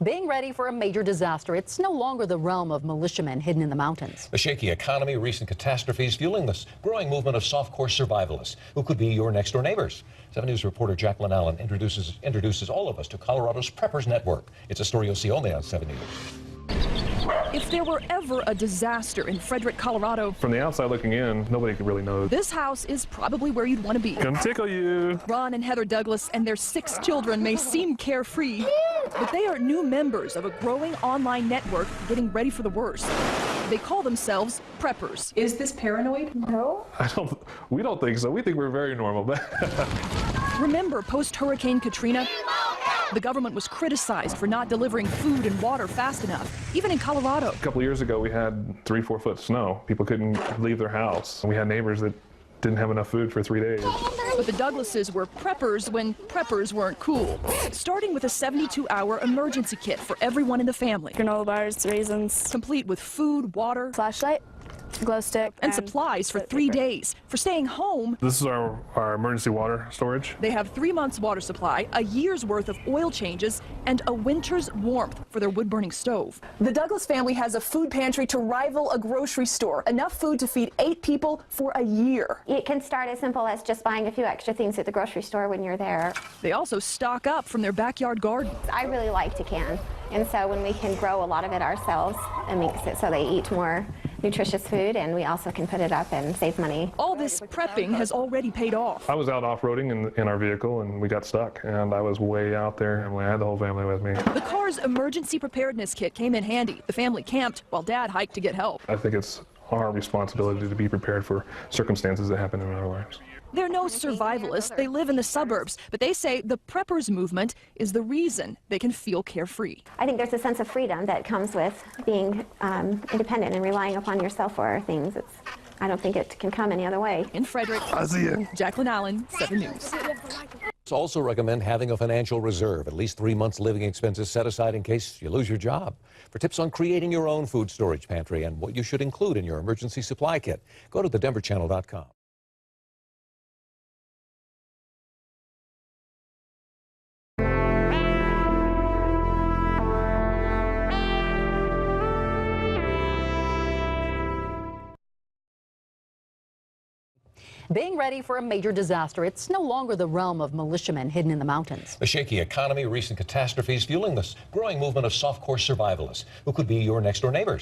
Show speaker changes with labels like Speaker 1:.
Speaker 1: Being ready for a major disaster, it's no longer the realm of militiamen hidden in the mountains.
Speaker 2: The shaky economy, recent catastrophes fueling this growing movement of soft-core survivalists who could be your next-door neighbors. 7 News reporter Jacqueline Allen introduces all of us to Colorado's Preppers Network. It's a story you'll see only on 7 News.
Speaker 3: If there were ever a disaster in Frederick, Colorado,
Speaker 4: from the outside looking in, nobody could really know.
Speaker 3: this house is probably where you'd want to be.
Speaker 4: Gonna tickle you.
Speaker 3: Ron and Heather Douglas and their 6 children may seem carefree, but they are new members of a growing online network getting ready for the worst. They call themselves preppers.
Speaker 5: Is this paranoid?
Speaker 6: No.
Speaker 4: We don't think so. We think we're very normal.
Speaker 3: Remember post-Hurricane Katrina? The government was criticized for not delivering food and water fast enough, even in Colorado.
Speaker 4: A couple of years ago, we had 3-4 foot of snow. People couldn't leave their house. We had neighbors that didn't have enough food for 3 days.
Speaker 3: But the Douglases were preppers when preppers weren't cool, starting with a 72-hour emergency kit for everyone in the family.
Speaker 6: Granola bars, raisins,
Speaker 3: Complete with food, water,
Speaker 6: flashlight, glow stick,
Speaker 3: and supplies for 3 days. For staying home,
Speaker 4: This is our emergency water storage.
Speaker 3: they have 3 months' water supply, a year's worth of oil changes, and a winter's warmth for their wood-burning stove. The Douglas family has a food pantry to rival a grocery store, enough food to feed 8 people for a year.
Speaker 7: It can start as simple as just buying a few extra things at the grocery store when you're there.
Speaker 3: They also stock up from their backyard garden.
Speaker 7: I really like to can, and so when we can grow a lot of it ourselves, it makes it so they eat more nutritious food, and we also can put it up and save money.
Speaker 3: All this prepping has already paid off.
Speaker 4: I was out off-roading in our vehicle, and we got stuck, and I was way out there, and I had the whole family with me.
Speaker 3: The car's emergency preparedness kit came in handy. The family camped while Dad hiked to get help.
Speaker 4: I think it's our responsibility to be prepared for circumstances that happen in our lives.
Speaker 3: They're no survivalists. They live in the suburbs, but they say the preppers movement is the reason they can feel carefree.
Speaker 7: I think there's a sense of freedom that comes with being independent and relying upon yourself for things. I don't think it can come any other way.
Speaker 3: In Frederick, Jacqueline Allen, 7 News.
Speaker 2: Also recommend having a financial reserve, at least 3 months living expenses set aside in case you lose your job. For tips on creating your own food storage pantry and what you should include in your emergency supply kit, go to thedenverchannel.com.
Speaker 1: Being ready for a major disaster, it's no longer the realm of militiamen hidden in the mountains.
Speaker 2: The shaky economy, recent catastrophes fueling this growing movement of soft-core survivalists who could be your next-door neighbors.